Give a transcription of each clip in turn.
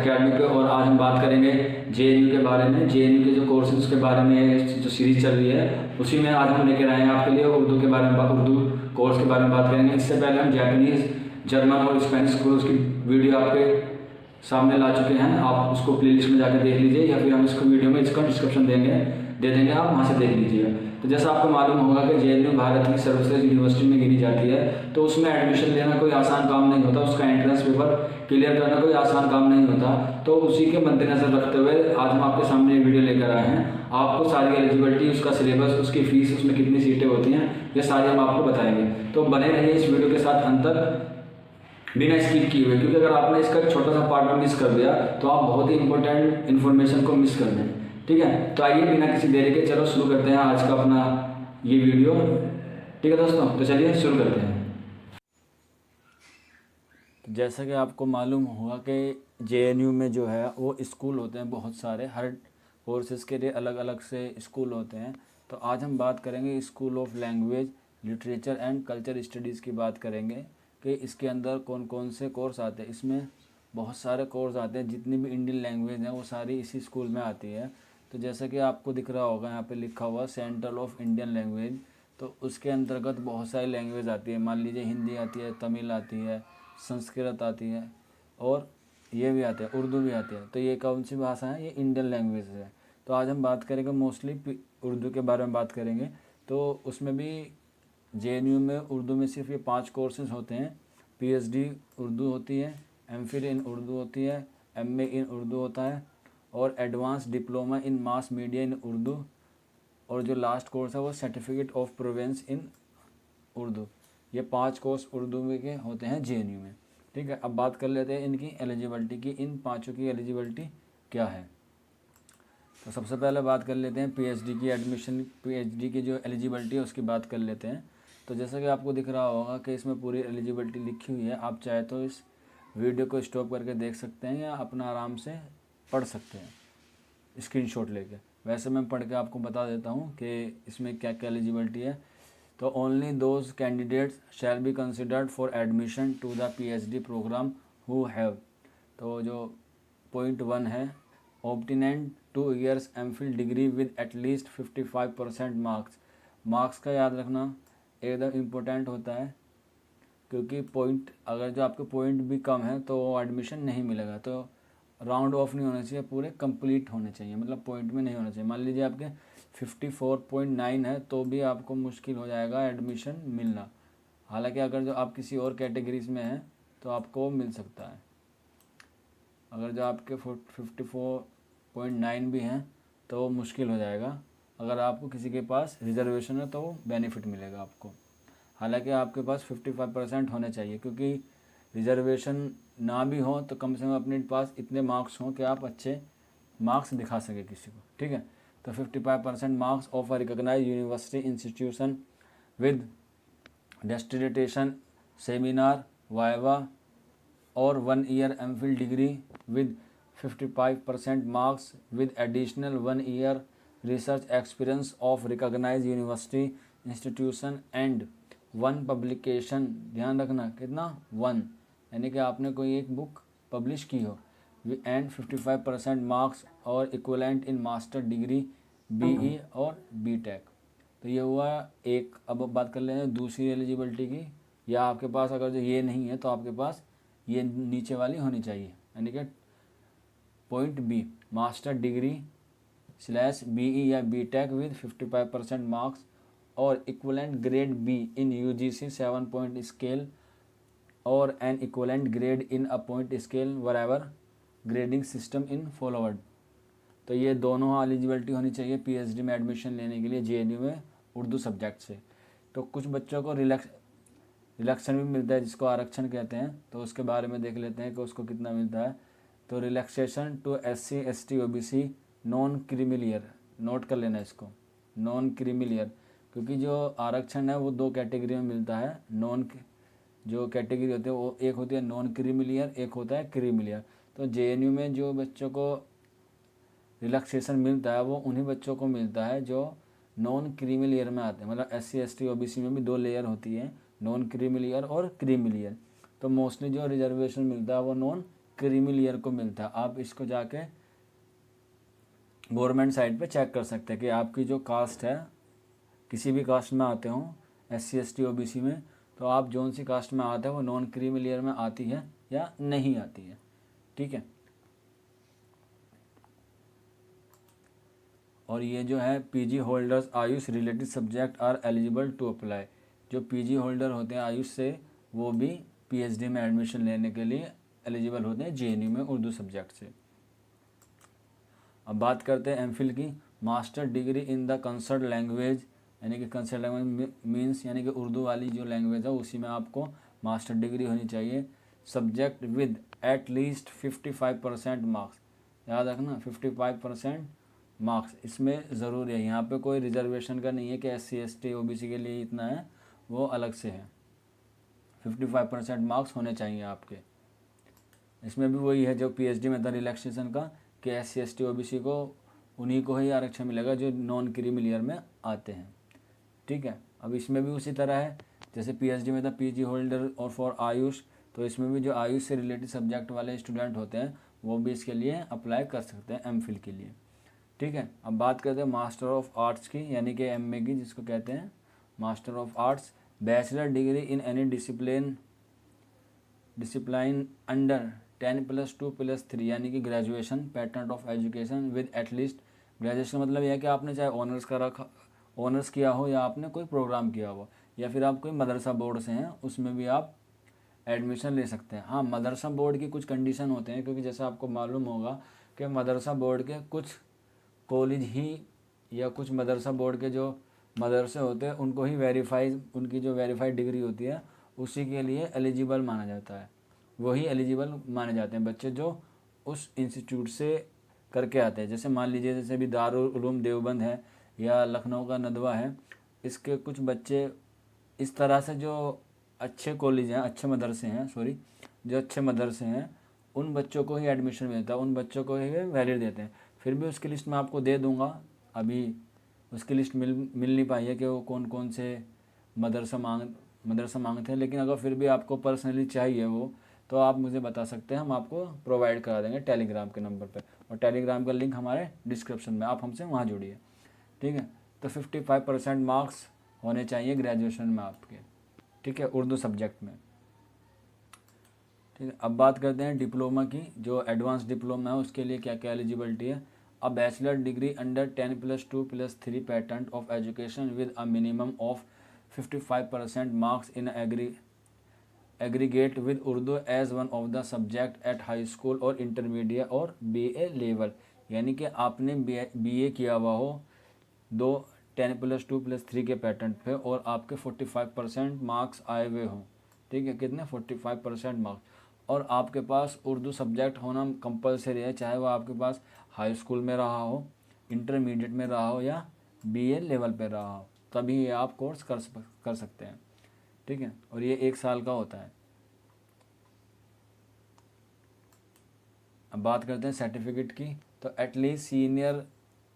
Academy पे। और आज हम बात करेंगे जेएनयू के बारे में, जेएनयू के जो कोर्सेज के बारे में जो सीरीज चल रही है उसी में आज हम लेकर आए हैं आपके लिए उर्दू के बारे में, उर्दू कोर्स के बारे में बात करेंगे। इससे पहले हम जापानीज़, जर्मन और स्पेनिश कोर्स की वीडियो आपके सामने ला चुके हैं, आप उसको प्लेलिस्ट में जाकर देख लीजिए या फिर हम इसको वीडियो में इसका डिस्क्रिप्शन दे देंगे, आप वहाँ से देख लीजिएगा। तो जैसा आपको मालूम होगा कि जेएनयू भारत की सर्वश्रेष्ठ यूनिवर्सिटी में गिनी जाती है, तो उसमें एडमिशन लेना कोई आसान काम नहीं होता, उसका एंट्रेंस पेपर क्लियर करना कोई आसान काम नहीं होता। तो उसी के मद्देनजर रखते हुए आज हम आपके सामने वीडियो लेकर आए हैं। आपको सारी एलिजिबिलिटी, उसका सिलेबस, उसकी फीस, उसमें कितनी सीटें होती हैं, ये सारी हम आपको बताएंगे। तो बने रहिए इस वीडियो के साथ अंत तक बिना स्किप किए हुए, क्योंकि अगर आपने इसका एक छोटा सा पार्ट में मिस कर दिया तो आप बहुत ही इंपॉर्टेंट इन्फॉर्मेशन को मिस कर दें। ठीक है, तो आइए बिना किसी देरी के चलो शुरू करते हैं आज का अपना ये वीडियो। ठीक है दोस्तों, तो चलिए शुरू करते हैं। तो जैसा कि आपको मालूम होगा कि जेएनयू में जो है वो स्कूल होते हैं बहुत सारे, हर कोर्सेज के लिए अलग अलग से स्कूल होते हैं। तो आज हम बात करेंगे school of language, literature and culture studies की बात करेंगे कि इसके अंदर कौन कौन से कोर्स आते हैं। इसमें बहुत सारे कोर्स आते हैं, जितनी भी इंडियन लैंग्वेज हैं वो सारी इसी स्कूल में आती है। तो जैसा कि आपको दिख रहा होगा यहाँ पे लिखा हुआ सेंटर ऑफ इंडियन लैंग्वेज, तो उसके अंतर्गत बहुत सारी लैंग्वेज आती है। मान लीजिए हिंदी आती है, तमिल आती है, संस्कृत आती है और ये भी आते हैं, उर्दू भी आती है। तो ये कौन सी भाषा है, ये इंडियन लैंग्वेज है। तो आज हम बात करेंगे मोस्टली उर्दू के बारे में बात करेंगे। तो उसमें भी जेएनयू में उर्दू में सिर्फ ये 5 कोर्सेज होते हैं। पीएचडी उर्दू होती है, एमफिल इन उर्दू होती है, एमए इन उर्दू होता है और advance diploma in mass media in Urdu, और जो लास्ट कोर्स है वो certificate of proficiency in Urdu. ये 5 कोर्स उर्दू में के होते हैं जेएनयू में। ठीक है, अब बात कर लेते हैं इनकी एलिजिबिलिटी की, इन 5 की एलिजिबिलिटी क्या है। तो सबसे पहले बात कर लेते हैं पीएचडी की एडमिशन, पीएचडी की जो एलिजिबिलिटी है उसकी बात कर लेते हैं। तो जैसा कि आपको दिख रहा होगा कि इसमें पूरी एलिजिबिलिटी लिखी हुई है। आप चाहे तो इस वीडियो को स्टॉप करके देख सकते हैं या अपना आराम से पढ़ सकते हैं स्क्रीनशॉट लेके। वैसे मैं पढ़ के आपको बता देता हूँ कि इसमें क्या क्या एलिजिबिलिटी है। तो only those candidates shall be considered for admission to the PhD programme who have, तो जो पॉइंट 1 है, obtained 2 years MPhil degree with at least 55% marks. Marks का याद रखना एकदम इम्पोर्टेंट होता है, क्योंकि पॉइंट, अगर जो आपके पॉइंट भी कम है तो एडमिशन नहीं मिलेगा। तो राउंड ऑफ नहीं होना चाहिए, पूरे कंप्लीट होने चाहिए, मतलब पॉइंट में नहीं होना चाहिए। मान लीजिए आपके 54.9 है तो भी आपको मुश्किल हो जाएगा एडमिशन मिलना। हालांकि अगर जो आप किसी और कैटेगरीज में हैं तो आपको मिल सकता है। अगर जो आपके 54.9 भी हैं तो मुश्किल हो जाएगा। अगर आपको किसी के पास रिजर्वेशन है तो वो बेनिफिट मिलेगा आपको। हालांकि आपके पास 55% होने चाहिए, क्योंकि रिजर्वेशन ना भी हो तो कम से कम अपने पास इतने मार्क्स हों कि आप अच्छे मार्क्स दिखा सके किसी को। ठीक है, तो 55% marks of a recognised university institution with destination seminar viva और 1 year MPhil degree with 55% marks with additional 1 year research experience of recognised university institution and 1 publication. ध्यान रखना कितना, 1, यानी कि आपने कोई एक बुक पब्लिश की हो, एंड 55% मार्क्स और equivalent in master degree BE और बीटेक। तो ये हुआ एक। अब बात कर लेते हैं दूसरी एलिजिबिलिटी की, या आपके पास अगर जो ये नहीं है तो आपके पास ये नीचे वाली होनी चाहिए, यानी कि point B, master degree / BE या बीटेक विद 55% मार्क्स और equivalent grade B in UGC 7 point scale और an equivalent grade in a point scale wherever grading system in followed. तो ये दोनों एलिजिबिलिटी होनी चाहिए पीएचडी में एडमिशन लेने के लिए जेएनयू में उर्दू सब्जेक्ट से। तो कुछ बच्चों को रिलैक्सेशन भी मिलता है, जिसको आरक्षण कहते हैं, तो उसके बारे में देख लेते हैं कि उसको कितना मिलता है। तो relaxation to SC ST OBC non creamy layer, note कर लेना इसको, नॉन क्रीमिलियर, क्योंकि जो आरक्षण है वो 2 कैटेगरी में मिलता है। नॉन जो कैटेगरी होती है वो एक होती है नॉन क्रीमिलियर, एक होता है क्रीमिलियर। तो जेएनयू में जो बच्चों को रिलैक्सेशन मिलता है वो उन्हीं बच्चों को मिलता है जो नॉन क्रीमी लेयर में आते हैं। मतलब SC ST OBC में भी 2 लेयर होती है, नॉन क्रीमी लेयर और क्रीमी लेयर। तो मोस्टली जो रिजर्वेशन मिलता है वो नॉन क्रीमी लेयर को मिलता है। आप इसको जाके गवर्नमेंट साइट पे चेक कर सकते हैं कि आपकी जो कास्ट है, किसी भी कास्ट में आते हों, SC ST OBC में, तो आप जौन सी कास्ट में आते हैं वो नॉन क्रीमी लेयर में आती है या नहीं आती है। ठीक है। और ये जो है PG holders Ayush related subject are eligible to apply. जो PG होल्डर होते हैं आयुष से, वो भी PhD में एडमिशन लेने के लिए एलिजिबल होते हैं JNU में उर्दू सब्जेक्ट से। अब बात करते हैं MPhil की। Master degree in the concern language, यानी कि कंसर्न लैंग्वेज मीन्स यानी कि उर्दू वाली जो लैंग्वेज है उसी में आपको मास्टर डिग्री होनी चाहिए। Subject with at least 55% marks, याद रखना 55% मार्क्स इसमें ज़रूर है। यहाँ पे कोई रिजर्वेशन का नहीं है कि SC ST OBC के लिए इतना है, वो अलग से है। 55% मार्क्स होने चाहिए आपके। इसमें भी वही है जो PhD में था रिलैक्सेशन का, कि SC ST OBC को उन्हीं को ही आरक्षण मिलेगा जो नॉन क्रीमी लेयर में आते हैं। ठीक है। अब इसमें भी उसी तरह है जैसे PhD में था PG होल्डर और फॉर आयुष, तो इसमें भी जो आयुष से रिलेटेड सब्जेक्ट वाले स्टूडेंट होते हैं वो भी इसके लिए अप्लाई कर सकते हैं MPhil के लिए। ठीक है। अब बात करते हैं मास्टर ऑफ आर्ट्स की, यानी कि MA की, जिसको कहते हैं master of arts. Bachelor degree in any discipline under 10+2+3, यानी कि graduation pattern of education with at least. Graduation मतलब यह है कि आपने चाहे ऑनर्स किया हो या आपने कोई प्रोग्राम किया हो, या फिर आप कोई मदरसा बोर्ड से हैं, उसमें भी आप एडमिशन ले सकते हैं। हाँ, मदरसा बोर्ड की कुछ कंडीशन होते हैं, क्योंकि जैसा आपको मालूम होगा कि मदरसा बोर्ड के कुछ कॉलेज ही या कुछ मदरसा बोर्ड के जो मदरसे होते हैं उनको ही उनकी जो वेरीफाइड डिग्री होती है उसी के लिए एलिजिबल माना जाता है। वही एलिजिबल माने जाते हैं बच्चे जो उस इंस्टीट्यूट से करके आते हैं। जैसे मान लीजिए जैसे भी दारुल उलूम देवबंद है या लखनऊ का नदवा है, इसके कुछ बच्चे इस तरह से जो अच्छे कॉलेज हैं, अच्छे मदरसे हैं, जो अच्छे मदरसे हैं उन बच्चों को ही एडमिशन मिलता है, उन बच्चों को ही वैलिड देते हैं। फिर भी उसकी लिस्ट मैं आपको दे दूंगा, अभी उसकी लिस्ट मिल नहीं पाई है कि वो कौन कौन से मदरसा मांगते हैं, लेकिन अगर फिर भी आपको पर्सनली चाहिए वो, तो आप मुझे बता सकते हैं, हम आपको प्रोवाइड करा देंगे टेलीग्राम के नंबर पर, और टेलीग्राम का लिंक हमारे डिस्क्रिप्शन में, आप हमसे वहाँ जुड़िए। ठीक है। तो 55% मार्क्स होने चाहिए ग्रेजुएशन में आपके। ठीक है, उर्दू सब्जेक्ट में। ठीक है। अब बात करते हैं डिप्लोमा की। जो एडवांस डिप्लोमा है उसके लिए क्या क्या एलिजिबिलिटी है। A bachelor degree under 10+2+3 pattern of education with a minimum of 55% marks in aggregate with Urdu as one of the subject at high school और इंटरमीडिएट और BA लेवल, यानी कि आपने BA किया हुआ हो 10+2+3 के पैटर्न पे और आपके 45% मार्क्स आए हुए हों। ठीक है, कितने 45% मार्क्स, और आपके पास उर्दू सब्जेक्ट होना कंपलसरी है, चाहे वो आपके पास हाई स्कूल में रहा हो, इंटरमीडिएट में रहा हो या BA लेवल पे रहा हो, तभी ये आप कोर्स कर सकते हैं। ठीक है। और ये 1 साल का होता है। अब बात करते हैं सर्टिफिकेट की। तो एटलीस्ट सीनियर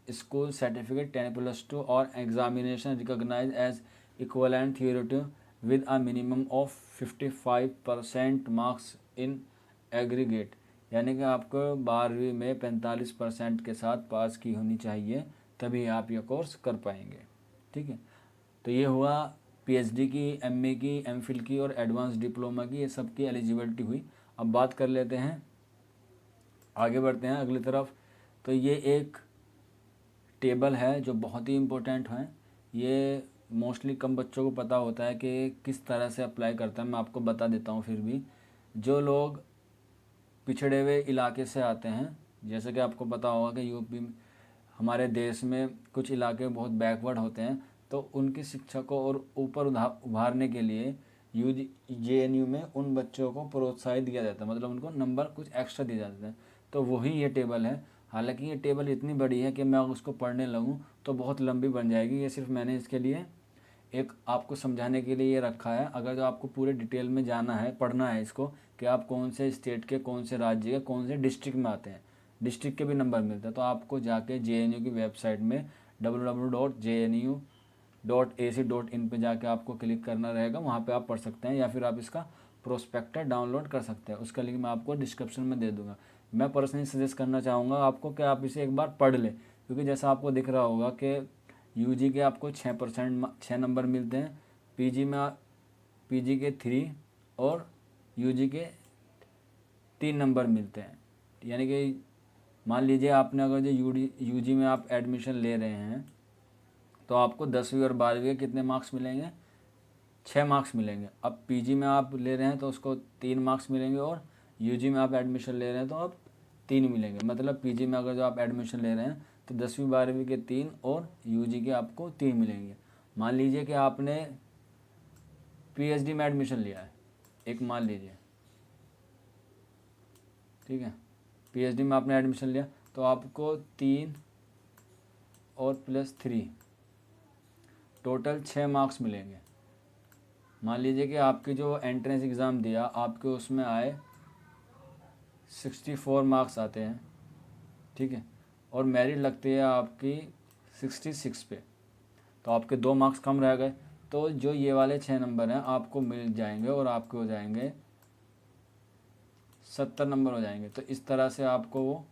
स्कूल सर्टिफिकेट 10+2 और examination recognise as equivalent thereto with a minimum of 55% marks in aggregate, यानी कि आपको 12वीं में 45% के साथ पास की होनी चाहिए, तभी आप ये कोर्स कर पाएंगे। ठीक है। तो ये हुआ PhD की, MA की, MPhil की और एडवांस डिप्लोमा की, ये सब की एलिजिबिलिटी हुई। अब बात कर लेते हैं, आगे बढ़ते हैं अगली तरफ। तो ये एक टेबल है जो बहुत ही इम्पोर्टेंट है। ये मोस्टली कम बच्चों को पता होता है कि किस तरह से अप्लाई करता है। मैं आपको बता देता हूँ। फिर भी जो लोग पिछड़े हुए इलाके से आते हैं, जैसे कि आपको पता होगा कि यूपी हमारे देश में कुछ इलाके बहुत बैकवर्ड होते हैं, तो उनकी शिक्षा को और ऊपर उभारने के लिए JNU में उन बच्चों को प्रोत्साहित किया जाता है, मतलब उनको नंबर कुछ एक्स्ट्रा दिए जाते हैं। तो वही ये टेबल है। हालांकि ये टेबल इतनी बड़ी है कि मैं उसको पढ़ने लगूँ तो बहुत लंबी बन जाएगी। ये सिर्फ मैंने इसके लिए एक आपको समझाने के लिए ये रखा है। अगर जो आपको पूरे डिटेल में जाना है, पढ़ना है इसको, कि आप कौन से स्टेट के, कौन से राज्य के, कौन से डिस्ट्रिक्ट में आते हैं, डिस्ट्रिक्ट के भी नंबर मिलते हैं, तो आपको जाके JNU की वेबसाइट में www.jnu.ac.in पे जाके आपको क्लिक करना रहेगा, वहाँ पे आप पढ़ सकते हैं, या फिर आप इसका प्रोस्पेक्टर डाउनलोड कर सकते हैं। उसका लिंक मैं आपको डिस्क्रिप्शन में दे दूंगा। मैं पर्सनली सजेस्ट करना चाहूँगा आपको कि आप इसे एक बार पढ़ लें, क्योंकि जैसा आपको दिख रहा होगा कि यूजी के आपको 6 नंबर मिलते हैं, पीजी के 3 और यूजी के 3 नंबर मिलते हैं। यानी कि मान लीजिए आपने अगर जो यूजी में आप एडमिशन ले रहे हैं तो आपको 10वीं और 12वीं के कितने मार्क्स मिलेंगे, 6 मार्क्स मिलेंगे। अब पीजी में आप ले रहे हैं तो उसको 3 मार्क्स मिलेंगे, और यूजी में आप एडमिशन ले रहे हैं तो अब 3 मिलेंगे। मतलब पीजी में अगर जो आप एडमिशन ले रहे हैं तो 10वीं 12वीं के 3 और यूजी के आपको 3 मिलेंगे। मान लीजिए कि आपने पीएचडी में एडमिशन लिया है, एक मान लीजिए, ठीक है, पीएचडी में आपने एडमिशन लिया तो आपको 3 और +3 टोटल 6 मार्क्स मिलेंगे। मान लीजिए कि आपकी जो एंट्रेंस एग्ज़ाम दिया आपके उसमें आए 64 मार्क्स आते हैं, ठीक है, और मेरिट लगती है आपकी 66 पे, तो आपके 2 मार्क्स कम रह गए। तो जो ये वाले 6 नंबर हैं आपको मिल जाएंगे और आपके हो जाएंगे 70 नंबर हो जाएंगे। तो इस तरह से आपको वो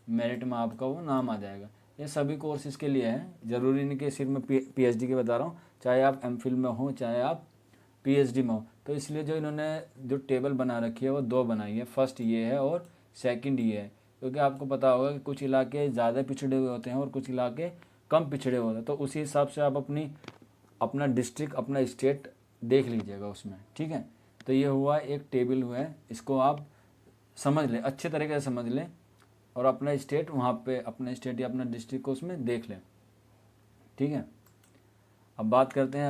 मेरिट में आपका वो नाम आ जाएगा। ये सभी कोर्सेज़ के लिए है, ज़रूरी नहीं कि सिर्फ मैं पीएचडी के बता रहा हूँ, चाहे आप एमफिल में हो चाहे आप पीएचडी में हो। तो इसलिए जो इन्होंने जो टेबल बना रखी है वो 2 बनाई है, फर्स्ट ये है और सेकंड ये है, क्योंकि आपको पता होगा कि कुछ इलाके ज़्यादा पिछड़े हुए होते हैं और कुछ इलाके कम पिछड़े होते हैं। तो उसी हिसाब से आप अपना डिस्ट्रिक्ट अपना स्टेट देख लीजिएगा उसमें, ठीक है। तो ये हुआ एक टेबल हुआ है, इसको आप समझ लें, अच्छे तरीके से समझ लें और अपना स्टेट वहाँ पे अपना स्टेट या अपना डिस्ट्रिक्ट को उसमें देख लें, ठीक है। अब बात करते हैं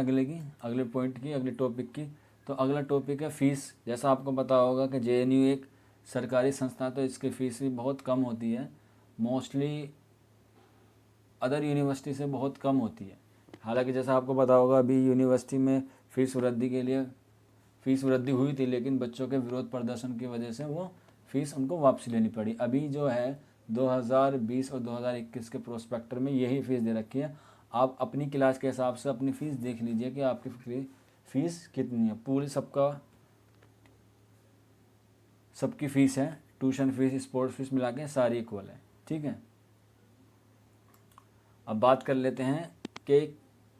अगले पॉइंट की, अगले टॉपिक की। तो अगला टॉपिक है फ़ीस। जैसा आपको पता होगा कि जेएनयू एक सरकारी संस्था, तो इसकी फ़ीस भी बहुत कम होती है, मोस्टली अदर यूनिवर्सिटी से बहुत कम होती है। हालांकि जैसा आपको पता होगा अभी यूनिवर्सिटी में फ़ीस वृद्धि हुई थी, लेकिन बच्चों के विरोध प्रदर्शन की वजह से वो फ़ीस उनको वापसी लेनी पड़ी। अभी जो है 2020 और 2021 के प्रोस्पेक्टर में यही फ़ीस दे रखी है। आप अपनी क्लास के हिसाब से अपनी फ़ीस देख लीजिए कि आपकी फ़ीस कितनी है। पूरी सबकी फ़ीस है, ट्यूशन फ़ीस स्पोर्ट्स फ़ीस मिला के सारी इक्वल है, ठीक है। अब बात कर लेते हैं कि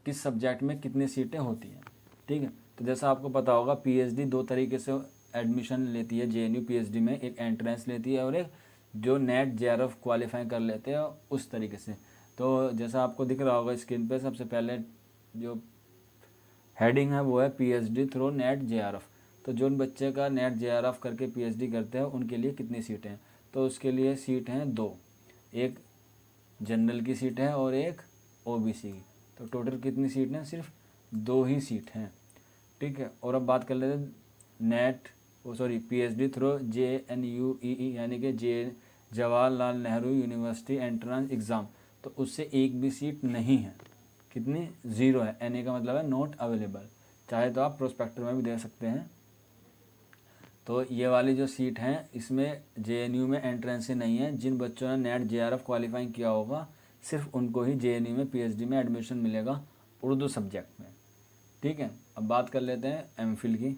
किस सब्जेक्ट में कितनी सीटें होती हैं, ठीक है। तो जैसा आपको पता होगा पीएचडी 2 तरीके से एडमिशन लेती है जेएनयू पीएचडी में, एक एंट्रेंस लेती है और एक जो नेट जेआरएफ क्वालिफाई कर लेते हैं उस तरीके से। तो जैसा आपको दिख रहा होगा स्क्रीन पे, सबसे पहले जो हेडिंग है वो है पीएचडी थ्रू नेट जेआरएफ। तो जो बच्चे का नेट जेआरएफ करके पीएचडी करते हैं उनके लिए कितनी सीटें हैं, तो उसके लिए सीट हैं 2, एक जनरल की सीट है और एक ओबीसी की। तो टोटल कितनी सीट हैं, सिर्फ 2 ही सीट हैं, ठीक है। और अब बात कर लेते हैं पीएचडी थ्रू जेएनयूई यानी कि Jawaharlal Nehru university entrance exam. तो उससे एक भी सीट नहीं है, कितनी, 0 है। एन का मतलब है नॉट अवेलेबल, चाहे तो आप प्रोस्पेक्टर में भी दे सकते हैं। तो ये वाली जो सीट हैं इसमें जेएनयू में एंट्रेंस ही नहीं है। जिन बच्चों ने नेट जेआरएफ क्वालिफाई किया होगा सिर्फ उनको ही जेएनयू में पीएचडी में एडमिशन मिलेगा उर्दू सब्जेक्ट में, ठीक है। अब बात कर लेते हैं एमफिल की।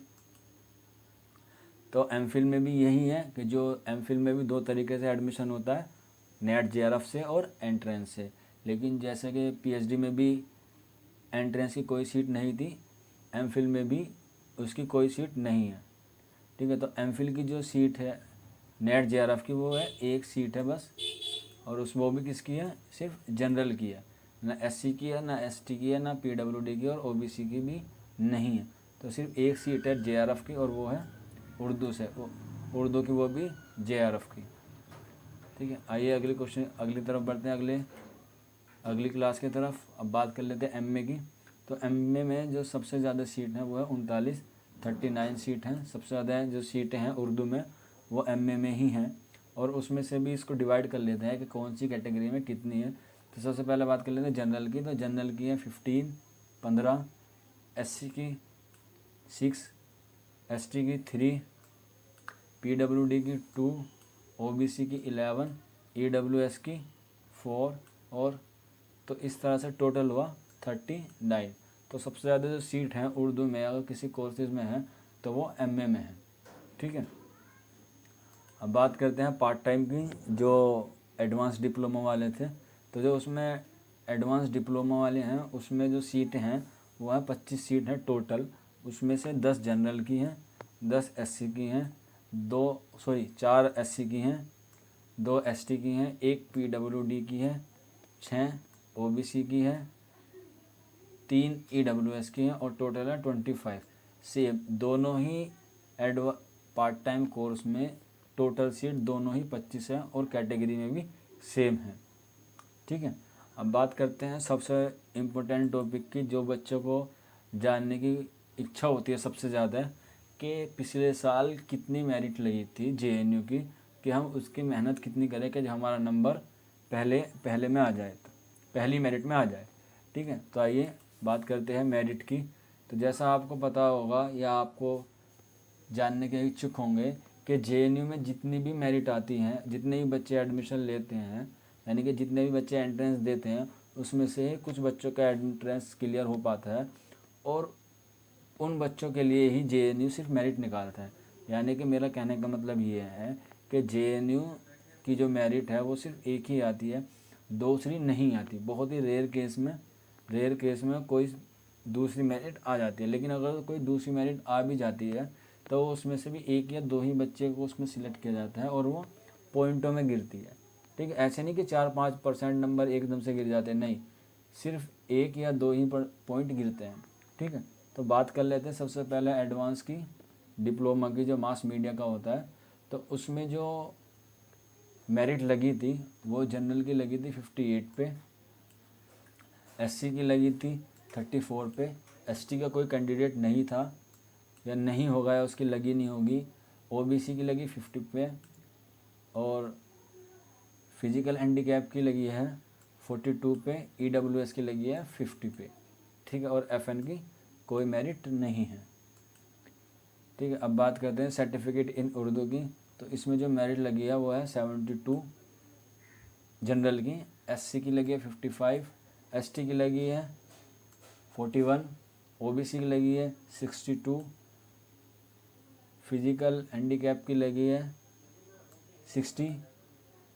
तो एमफिल में भी यही है कि जो एमफिल में भी 2 तरीके से एडमिशन होता है, नेट जेआरएफ से और एंट्रेंस से। लेकिन जैसे कि पीएचडी में भी एंट्रेंस की कोई सीट नहीं थी, एमफिल में भी उसकी कोई सीट नहीं है, ठीक है। तो एमफिल की जो सीट है नेट जेआरएफ की वो है 1 सीट है बस, और वो भी किसकी है, सिर्फ जनरल की है, ना एससी की है, ना एसटी की है, ना पीडब्ल्यूडी की और ओबीसी की भी नहीं है। तो सिर्फ 1 सीट है जेआरएफ की और वो है उर्दू से, उर्दू की वो भी जेआरएफ की, ठीक है। आइए अगली तरफ बढ़ते हैं, अगली क्लास की तरफ। अब बात कर लेते हैं एमए की। तो एमए में जो सबसे ज़्यादा सीट है वो है 39 सीट हैं। सबसे ज़्यादा जो सीटें हैं उर्दू में वो एमए में ही हैं, और उसमें से भी इसको डिवाइड कर लेते हैं कि कौन सी कैटेगरी में कितनी है। तो सबसे पहले बात कर लेते हैं जनरल की। तो जनरल की है 15, एससी की 6, एसटी की 3, पीडब्ल्यूडी की 2, ओबीसी की 11, ईडब्ल्यूएस की 4, और तो इस तरह से टोटल हुआ 39। तो सबसे ज़्यादा जो सीट हैं उर्दू में अगर किसी कोर्सेज में है तो वो एमए में है, ठीक है। अब बात करते हैं पार्ट टाइम की, जो एडवांस डिप्लोमा वाले थे। तो जो उसमें एडवांस डिप्लोमा वाले हैं उसमें जो सीटें हैं वो है 25 सीट हैं टोटल। उसमें से 10 जनरल की हैं, 10 एससी की हैं, 4 एससी की हैं, 2 एसटी की हैं, 1 पीडब्ल्यूडी की है, 6 ओबीसी की है, 3 ईडब्ल्यूएस की हैं और टोटल है 25। सेम दोनों ही पार्ट टाइम कोर्स में टोटल सीट दोनों ही 25 है और कैटेगरी में भी सेम है। ठीक है। अब बात करते हैं सबसे इम्पोर्टेंट टॉपिक की, जो बच्चों को जानने की इच्छा होती है सबसे ज़्यादा, कि पिछले साल कितनी मेरिट लगी थी जेएनयू की, कि हम उसकी मेहनत कितनी करें कि हमारा नंबर पहले में आ जाए, तो पहली मेरिट में आ जाए। ठीक है। तो आइए बात करते हैं मेरिट की। तो जैसा आपको पता होगा या आपको जानने के इच्छुक होंगे कि जेएनयू में जितनी भी मेरिट आती हैं, जितने भी बच्चे एडमिशन लेते हैं, यानी कि जितने भी बच्चे एंट्रेंस देते हैं, उसमें से कुछ बच्चों का एंट्रेंस क्लियर हो पाता है और उन बच्चों के लिए ही जेएनयू सिर्फ मेरिट निकालता है। यानी कि मेरा कहने का मतलब ये है कि जेएनयू की जो मेरिट है वो सिर्फ एक ही आती है, दूसरी नहीं आती। बहुत ही रेयर केस में कोई दूसरी मेरिट आ जाती है, लेकिन अगर कोई दूसरी मेरिट आ भी जाती है तो उसमें से भी 1 या 2 ही बच्चे को उसमें सिलेक्ट किया जाता है और वो पॉइंटों में गिरती है। ठीक है। ऐसे नहीं कि 4-5% नंबर एकदम से गिर जाते हैं, नहीं, सिर्फ 1 या 2 ही पॉइंट गिरते हैं। ठीक है। तो बात कर लेते हैं सबसे पहले एडवांस की, डिप्लोमा की, जो मास मीडिया का होता है। तो उसमें जो मेरिट लगी थी वो जनरल की लगी थी 58 पे, एससी की लगी थी 34 पे, एसटी का कोई कैंडिडेट नहीं था या नहीं होगा या उसकी लगी नहीं होगी, ओबीसी की लगी 50 पे और फिजिकल हैंडीकैप की लगी है 42 पे, ईडब्ल्यूएस की लगी है 50 पे। ठीक है। और एफएन की कोई मेरिट नहीं है। ठीक है। अब बात करते हैं सर्टिफिकेट इन उर्दू की। तो इसमें जो मेरिट लगी है वो है 72 जनरल की, एससी की लगी है 55, एसटी की लगी है 41, ओबीसी की लगी है 62, फिजिकल हैंडीकैप की लगी है 60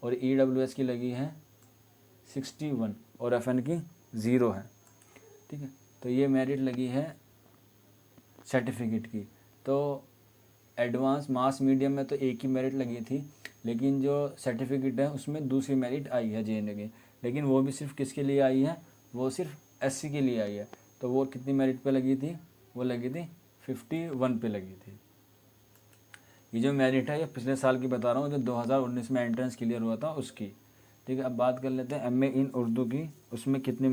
और ईडब्ल्यूएस की लगी है 61 और एफएन की 0 है। ठीक है। तो ये मेरिट लगी है सर्टिफिकेट की। तो एडवांस मास मीडियम में तो एक ही मेरिट लगी थी, लेकिन जो सर्टिफिकेट है उसमें दूसरी मेरिट आई है जेएनयू की, लेकिन वो भी सिर्फ किसके लिए आई है, वो सिर्फ एससी के लिए आई है। तो वो कितनी मेरिट पे लगी थी, वो लगी थी 51 पे लगी थी। ये जो मेरिट है ये पिछले साल की बता रहा हूँ, जो 2019 में एंट्रेंस क्लियर हुआ था उसकी। ठीक है। अब बात कर लेते हैं एमए इन उर्दू की, उसमें कितने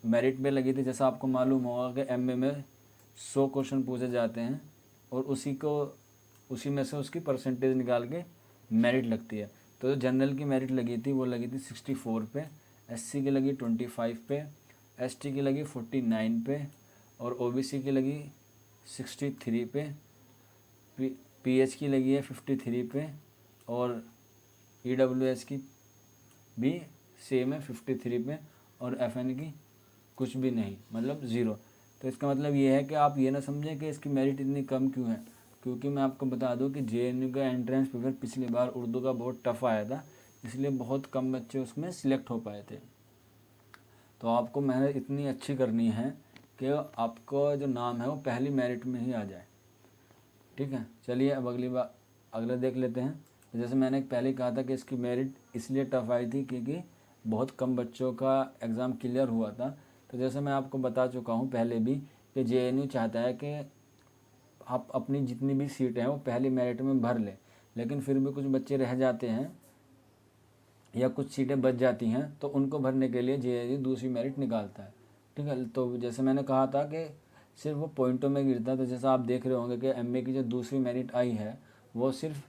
मेरिट पे लगी थी। जैसा आपको मालूम होगा कि एमए में 100 क्वेश्चन पूछे जाते हैं और उसी में से उसकी परसेंटेज निकाल के मेरिट लगती है। तो जो जनरल की मेरिट लगी थी वो लगी थी 64 पे, एससी की लगी 25 पे, एसटी की लगी 49 पे और ओबीसी की लगी 63 पे, पीएच की लगी है 53 पे और ईडब्ल्यूएस की भी सेम है 53 पे और एफएन की कुछ भी नहीं, मतलब 0। तो इसका मतलब ये है कि आप ये ना समझें कि इसकी मेरिट इतनी कम क्यों है, क्योंकि मैं आपको बता दूं कि जेएनयू का एंट्रेंस पेपर पिछली बार उर्दू का बहुत टफ आया था, इसलिए बहुत कम बच्चे उसमें सिलेक्ट हो पाए थे। तो आपको मेहनत इतनी अच्छी करनी है कि आपका जो नाम है वो पहली मेरिट में ही आ जाए। ठीक है। चलिए अब अगला देख लेते हैं। तो जैसे मैंने पहले कहा था कि इसकी मेरिट इसलिए टफ आई थी क्योंकि बहुत कम बच्चों का एग्ज़ाम क्लियर हुआ था। तो जैसे मैं आपको बता चुका हूँ पहले भी कि जेएनयू चाहता है कि आप अपनी जितनी भी सीटें हैं वो पहली मेरिट में भर लें, लेकिन फिर भी कुछ बच्चे रह जाते हैं या कुछ सीटें बच जाती हैं, तो उनको भरने के लिए जेएनयू दूसरी मेरिट निकालता है। ठीक है। तो जैसे मैंने कहा था कि सिर्फ वो पॉइंटों में गिरता है। तो जैसा आप देख रहे होंगे कि एमए की जो दूसरी मेरिट आई है वो सिर्फ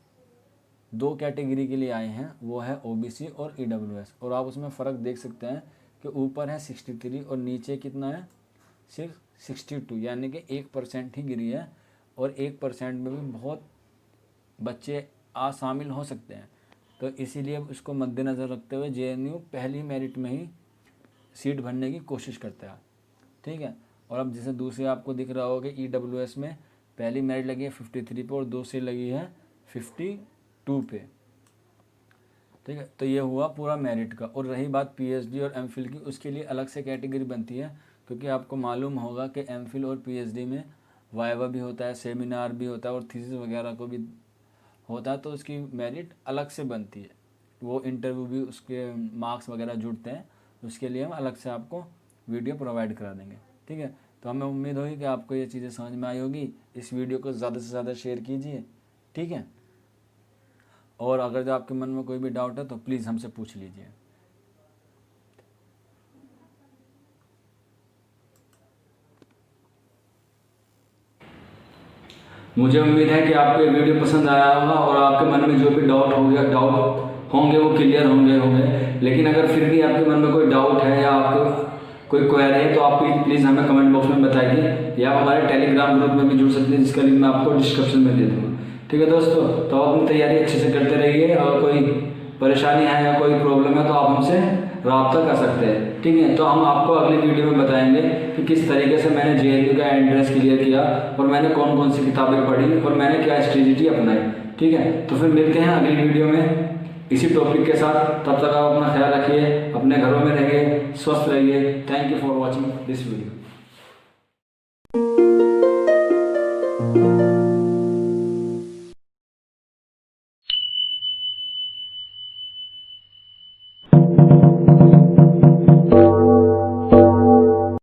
2 कैटेगरी के लिए आए हैं, वो है ओबीसी और ईडब्ल्यूएस। और आप उसमें फ़र्क देख सकते हैं कि ऊपर है 63 और नीचे कितना है, सिर्फ 62, यानी कि 1% ही गिरी है और 1% में भी बहुत बच्चे शामिल हो सकते हैं। तो इसीलिए उसको मद्देनज़र रखते हुए जेएनयू पहली मेरिट में ही सीट भरने की कोशिश करता है। ठीक है। और अब जैसे दूसरे आपको दिख रहा होगा कि ईडब्ल्यूएस में पहली मेरिट लगी है 53 पे और दूसरी लगी है 52 पे। ठीक है, तो ये हुआ पूरा मेरिट का। और रही बात पीएचडी और एमफिल की, उसके लिए अलग से कैटेगरी बनती है, क्योंकि आपको मालूम होगा कि एमफिल और पीएचडी में वाइवा भी होता है, सेमिनार भी होता है और थीसिस वगैरह को भी होता है, तो उसकी मेरिट अलग से बनती है। वो इंटरव्यू भी, उसके मार्क्स वगैरह जुड़ते हैं, उसके लिए हम अलग से आपको वीडियो प्रोवाइड करा देंगे। ठीक है, तो हमें उम्मीद होगी कि आपको ये चीज़ें समझ में आई होगी। इस वीडियो को ज़्यादा से ज़्यादा शेयर कीजिए। ठीक है, और अगर जो आपके मन में कोई भी डाउट है तो प्लीज़ हमसे पूछ लीजिए। मुझे उम्मीद है कि आपको ये वीडियो पसंद आया होगा और आपके मन में जो भी डाउट होंगे वो क्लियर होंगे। लेकिन अगर फिर भी आपके मन में कोई डाउट है या आपको कोई क्वेरी है तो आप प्लीज़ हमें कमेंट बॉक्स में बताइए, या हमारे टेलीग्राम ग्रुप में भी जुड़ सकते हैं, जिसका लिंक मैं आपको डिस्क्रिप्शन में दे दूँगा। ठीक है दोस्तों, तो आप अपनी तैयारी अच्छे से करते रहिए, और कोई परेशानी है या कोई प्रॉब्लम है तो आप हमसे रब्ता कर सकते हैं। ठीक है, तो हम आपको अगली वीडियो में बताएंगे कि किस तरीके से मैंने जेएनयू का एंट्रेंस क्लियर किया और मैंने कौन कौन सी किताबें पढ़ी और मैंने क्या स्ट्रेटजी अपनाई। ठीक है, तो फिर मिलते हैं अगली वीडियो में इसी टॉपिक के साथ। तब तक आप अपना ख्याल रखिए, अपने घरों में रहिए, स्वस्थ रहिए। Thank you for watching this video.